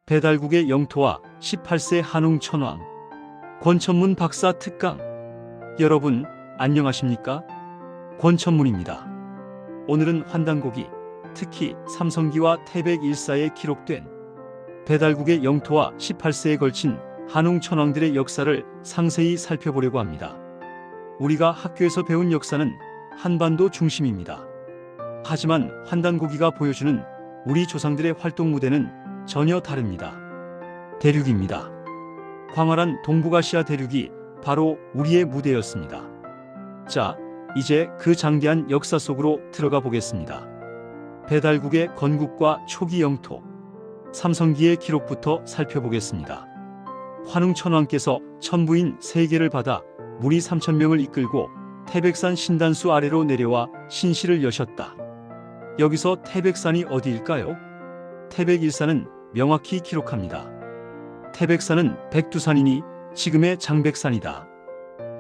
배달국의 영토와 18세 한웅 천왕, 권천문 박사 특강. 여러분 안녕하십니까? 권천문입니다. 오늘은 환단고기, 특히 삼성기와 태백일사에 기록된 배달국의 영토와 18세에 걸친 한웅 천왕들의 역사를 상세히 살펴보려고 합니다. 우리가 학교에서 배운 역사는 한반도 중심입니다. 하지만 환단고기가 보여주는 우리 조상들의 활동 무대는 전혀 다릅니다. 대륙입니다. 광활한 동북아시아 대륙이 바로 우리의 무대였습니다. 자, 이제 그 장대한 역사 속으로 들어가 보겠습니다. 배달국의 건국과 초기 영토, 삼성기의 기록부터 살펴보겠습니다. 한웅 천왕께서 천부인 3개를 받아 무리 3,000명을 이끌고 태백산 신단수 아래로 내려와 신시를 여셨다. 여기서 태백산이 어디일까요? 태백일사는 명확히 기록합니다. 태백산은 백두산이니 지금의 장백산이다.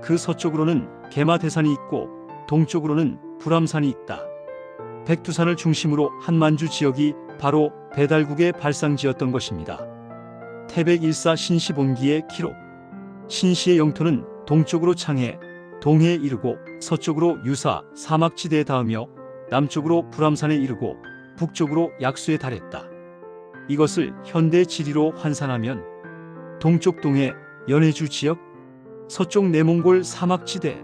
그 서쪽으로는 개마대산이 있고 동쪽으로는 불암산이 있다. 백두산을 중심으로 한만주 지역이 바로 배달국의 발상지였던 것입니다. 태백일사 신시본기의 기록. 신시의 영토는 동쪽으로 창해, 동해에 이르고 서쪽으로 유사, 사막지대에 닿으며 남쪽으로 불암산에 이르고 북쪽으로 약수에 달했다. 이것을 현대 지리로 환산하면 동쪽 동해 연해주 지역, 서쪽 내몽골 사막지대,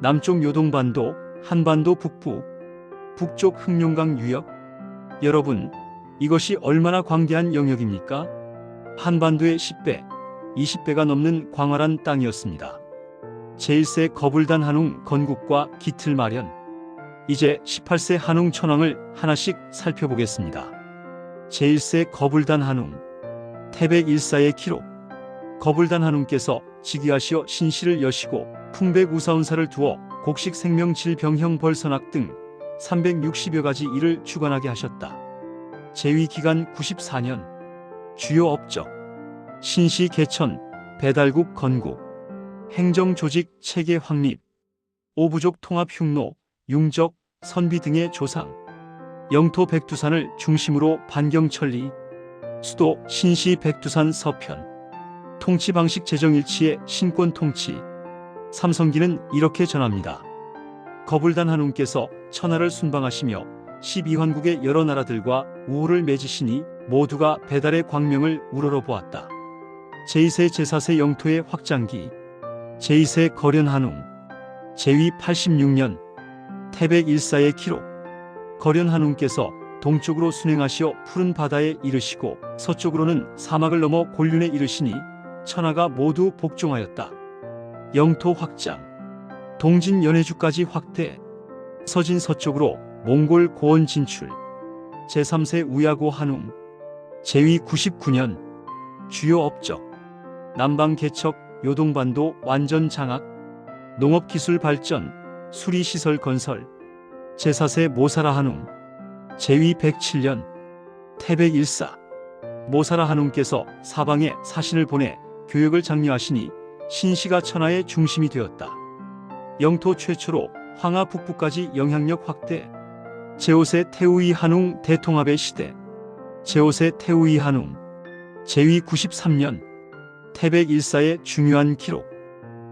남쪽 요동반도, 한반도 북부, 북쪽 흑룡강 유역. 여러분, 이것이 얼마나 광대한 영역입니까? 한반도의 10배, 20배가 넘는 광활한 땅이었습니다. 제1세 거불단 한웅 건국과 기틀 마련. 이제 18세 한웅 천왕을 하나씩 살펴보겠습니다. 제1세 거불단 한웅, 태백일사의 기록. 거불단 한웅께서 즉위하시어 신시를 여시고 풍백우사운사를 두어 곡식 생명질병형 벌선악 등 360여 가지 일을 주관하게 하셨다. 재위 기간 94년. 주요 업적: 신시 개천, 배달국 건국, 행정조직 체계 확립, 오부족 통합 흉노, 융적, 선비 등의 조상, 영토 백두산을 중심으로 반경 천리, 수도 신시 백두산 서편, 통치 방식 재정 일치의 신권 통치. 삼성기는 이렇게 전합니다. 거불단 한웅께서 천하를 순방하시며 12환국의 여러 나라들과 우호를 맺으시니 모두가 배달의 광명을 우러러 보았다. 제2세 제4세 영토의 확장기. 제2세 거련 한웅, 제위 86년. 태백일사의 기록. 거련 한웅께서 동쪽으로 순행하시어 푸른 바다에 이르시고 서쪽으로는 사막을 넘어 곤륜에 이르시니 천하가 모두 복종하였다. 영토 확장. 동진 연해주까지 확대. 서진 서쪽으로 몽골 고원 진출. 제3세 우야고 한웅, 제위 99년. 주요 업적: 남방 개척, 요동반도 완전 장악, 농업기술 발전, 수리시설 건설. 제4세 모사라 한웅, 제위 107년. 태백일사. 모사라 한웅께서 사방에 사신을 보내 교역을 장려하시니 신시가 천하의 중심이 되었다. 영토 최초로 황하 북부까지 영향력 확대. 제5세 태우이 한웅 대통합의 시대. 제5세 태우이 한웅, 제위 93년. 태백일사의 중요한 기록.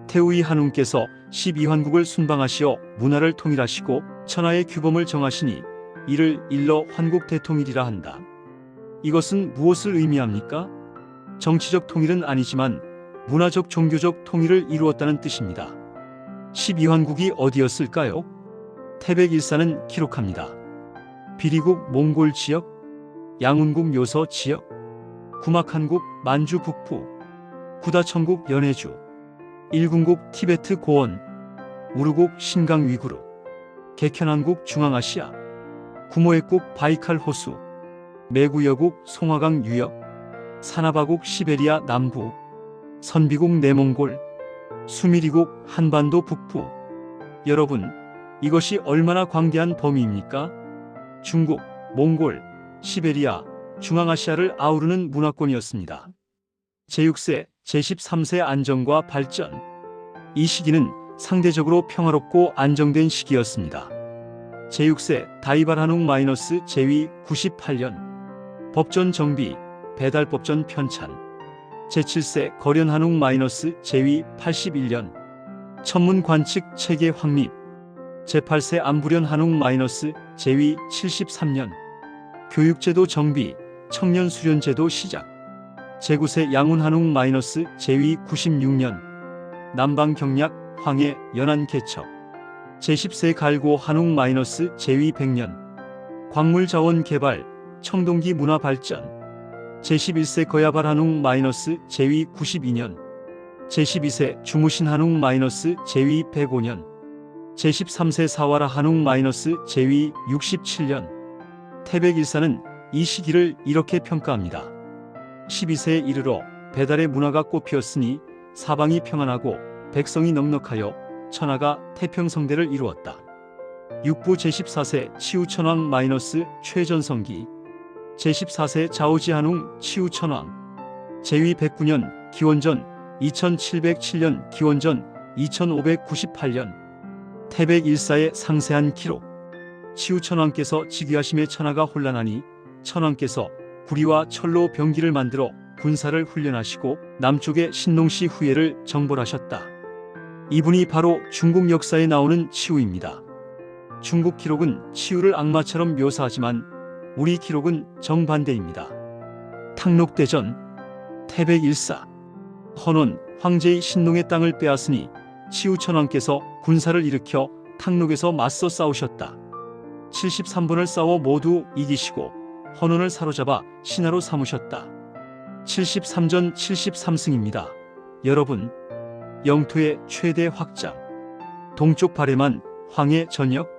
태우이 한웅께서 12환국을 순방하시어 문화를 통일하시고 천하의 규범을 정하시니 이를 일러 환국대통일이라 한다. 이것은 무엇을 의미합니까? 정치적 통일은 아니지만 문화적 종교적 통일을 이루었다는 뜻입니다. 12환국이 어디였을까요? 태백일사는 기록합니다. 비리국 몽골 지역, 양운국 묘서 지역, 구막한국 만주 북부, 구다천국 연해주, 일군국 티베트 고원, 우르국 신강 위구르, 개천한국 중앙아시아, 구모액국 바이칼 호수, 매구여국 송화강 유역, 사나바국 시베리아 남부, 선비국 내몽골, 수미리국 한반도 북부. 여러분, 이것이 얼마나 광대한 범위입니까? 중국, 몽골, 시베리아, 중앙아시아를 아우르는 문화권이었습니다. 제6세, 제13세 안정과 발전. 이 시기는 상대적으로 평화롭고 안정된 시기였습니다. 제6세 다이발 한웅 제위 98년. 법전 정비, 배달법전 편찬 제7세 거련 한웅 제위 81년 천문 관측 체계 확립 제8세 안부련 한웅 제위 73년 교육제도 정비 청년 수련제도 시작 제9세 양훈 한웅 제위 96년 남방 경략 황해 연안 개척 제10세 갈고 한웅 제위 100년 광물자원 개발 청동기 문화 발전 제11세 거야발 한웅 제위 92년 제12세 주무신 한웅 제위 105년 제13세 사와라 한웅 제위 67년 태백일사는 이 시기를 이렇게 평가합니다. 12세에 이르러 배달의 문화가 꽃피었으니 사방이 평안하고 백성이 넉넉하여 천하가 태평성대를 이루었다. 육부 제14세 치우천왕 최전성기 제14세 자오지 한웅 치우천왕 제위 109년 기원전 2707년 기원전 2598년 태백일사의 상세한 기록 치우천왕께서 즉위하심에 천하가 혼란하니 천왕께서 구리와 철로 병기를 만들어 군사를 훈련하시고 남쪽의 신농시 후예를 정벌하셨다. 이분이 바로 중국 역사에 나오는 치우입니다. 중국 기록은 치우를 악마처럼 묘사하지만 우리 기록은 정반대입니다. 탕록대전 태백일사 헌원 황제의 신농의 땅을 빼앗으니 치우천왕께서 군사를 일으켜 탕록에서 맞서 싸우셨다. 73번을 싸워 모두 이기시고 헌원을 사로잡아 신하로 삼으셨다. 73전 73승입니다. 여러분, 영토의 최대 확장 동쪽 발해만 황해 전역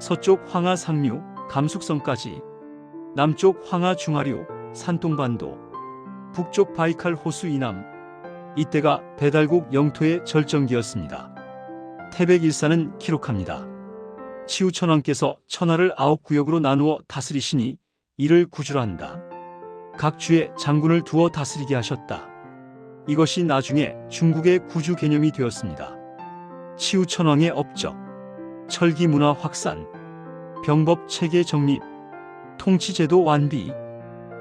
서쪽 황하 상류 감숙성까지 남쪽 황하 중하류 산동반도 북쪽 바이칼 호수 이남 이때가 배달국 영토의 절정기였습니다. 태백일사는 기록합니다. 치우천왕께서 천하를 9구역으로 나누어 다스리시니 이를 구주라 한다. 각 주에 장군을 두어 다스리게 하셨다. 이것이 나중에 중국의 구주 개념이 되었습니다. 치우천왕의 업적, 철기 문화 확산, 병법 체계 정립, 통치제도 완비,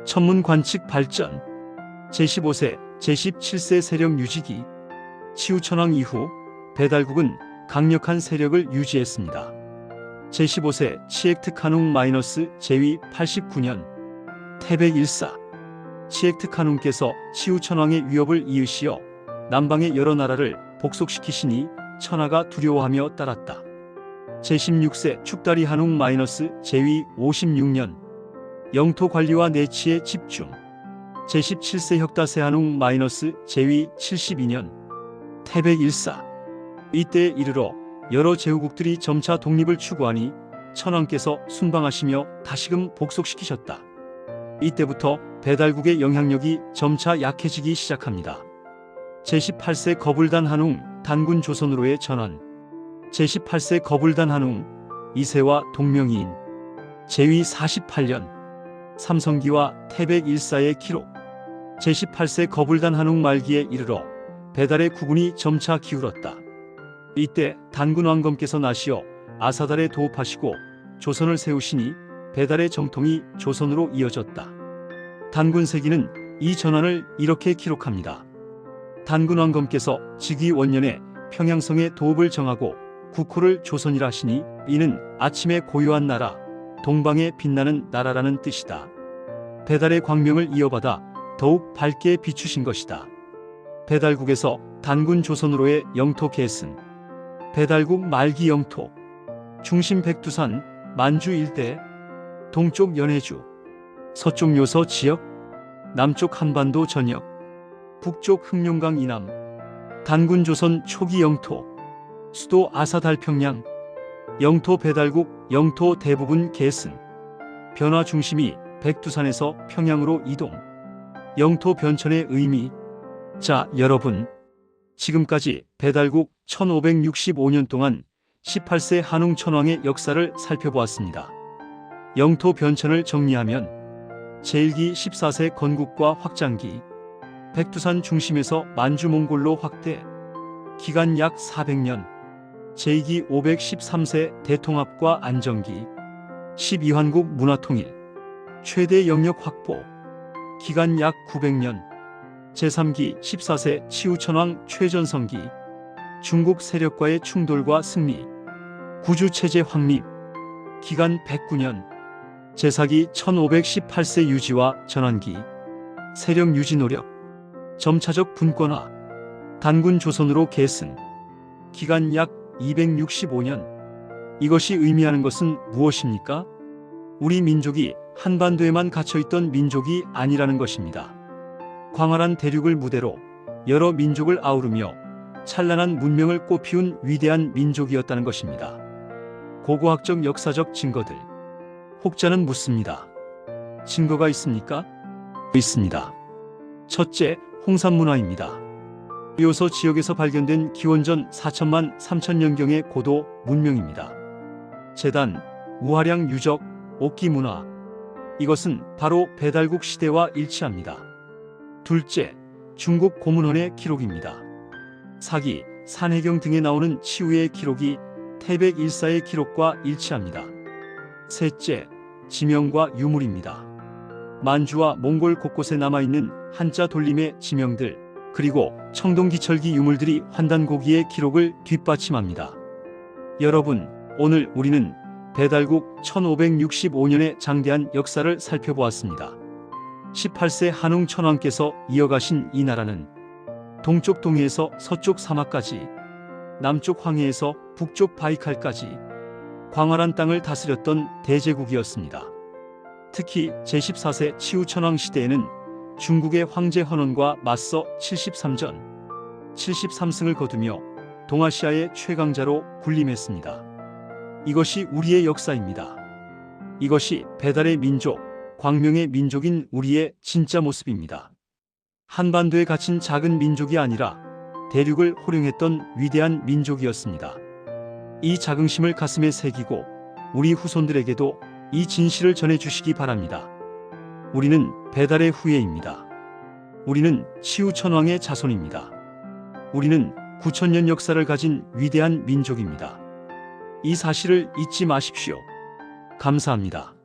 천문 관측 발전, 제15세, 제17세 세력 유지기, 치우천왕 이후 배달국은 강력한 세력을 유지했습니다. 제15세 치액특한웅 제위 89년 태백일사 치액특한웅께서 치우천왕의 위협을 이으시어 남방의 여러 나라를 복속시키시니 천하가 두려워하며 따랐다. 제16세 축다리 한웅 제위 56년 영토 관리와 내치에 집중 제17세 혁다세 한웅 제위 72년 태백일사 이때에 이르러 여러 제후국들이 점차 독립을 추구하니 천왕께서 순방하시며 다시금 복속시키셨다. 이때부터 배달국의 영향력이 점차 약해지기 시작합니다. 제18세 거불단 한웅 단군 조선으로의 전환 제18세 거불단 한웅 이세와 동명이인 제위 48년 삼성기와 태백일사의 기록 제18세 거불단 한웅 말기에 이르러 배달의 구군이 점차 기울었다. 이때 단군 왕검께서 나시어 아사달에 도읍하시고 조선을 세우시니 배달의 정통이 조선으로 이어졌다. 단군 세기는 이 전환을 이렇게 기록합니다. 단군 왕검께서 즉위 원년에 평양성에 도읍을 정하고 국호를 조선이라 하시니 이는 아침에 고요한 나라, 동방에 빛나는 나라라는 뜻이다. 배달의 광명을 이어받아 더욱 밝게 비추신 것이다. 배달국에서 단군 조선으로의 영토 계승 배달국 말기 영토 중심 백두산 만주 일대 동쪽 연해주 서쪽 요서 지역 남쪽 한반도 전역 북쪽 흑룡강 이남 단군 조선 초기 영토 수도 아사달평양 영토 배달국 영토 대부분 계승 변화 중심이 백두산에서 평양으로 이동 영토 변천의 의미 자 여러분 지금까지 배달국 1565년 동안 18세 한웅 천왕의 역사를 살펴보았습니다. 영토 변천을 정리하면 제1기 14세 건국과 확장기 백두산 중심에서 만주 몽골로 확대 기간 약 400년 제2기 513세 대통합과 안정기 12환국 문화통일 최대 영역 확보 기간 약 900년. 제3기 14세 치우천왕 최전성기. 중국 세력과의 충돌과 승리. 구주체제 확립. 기간 109년. 제4기 1518세 유지와 전환기. 세력 유지 노력. 점차적 분권화. 단군 조선으로 계승. 기간 약 265년. 이것이 의미하는 것은 무엇입니까? 우리 민족이 한반도에만 갇혀있던 민족이 아니라는 것입니다. 광활한 대륙을 무대로 여러 민족을 아우르며 찬란한 문명을 꽃피운 위대한 민족이었다는 것입니다. 고고학적 역사적 증거들. 혹자는 묻습니다. 증거가 있습니까? 있습니다. 첫째, 홍산문화입니다. 요소 지역에서 발견된 기원전 4천만 3천년경의 고도 문명입니다. 제단, 우하량 유적, 옥기 문화. 이것은 바로 배달국 시대와 일치합니다. 둘째, 중국 고문헌의 기록입니다. 사기, 산해경 등에 나오는 치우의 기록이 태백 일사의 기록과 일치합니다. 셋째, 지명과 유물입니다. 만주와 몽골 곳곳에 남아있는 한자 돌림의 지명들, 그리고 청동기철기 유물들이 환단고기의 기록을 뒷받침합니다. 여러분, 오늘 우리는 배달국 1565년의 장대한 역사를 살펴보았습니다. 18세 한웅 천왕께서 이어가신 이 나라는 동쪽 동해에서 서쪽 사막까지, 남쪽 황해에서 북쪽 바이칼까지 광활한 땅을 다스렸던 대제국이었습니다. 특히 제14세 치우천왕 시대에는 중국의 황제 헌원과 맞서 73전, 73승을 거두며 동아시아의 최강자로 군림했습니다. 이것이 우리의 역사입니다. 이것이 배달의 민족, 광명의 민족인 우리의 진짜 모습입니다. 한반도에 갇힌 작은 민족이 아니라 대륙을 호령했던 위대한 민족이었습니다. 이 자긍심을 가슴에 새기고 우리 후손들에게도 이 진실을 전해주시기 바랍니다. 우리는 배달의 후예입니다. 우리는 치우천왕의 자손입니다. 우리는 9천년 역사를 가진 위대한 민족입니다. 이 사실을 잊지 마십시오. 감사합니다.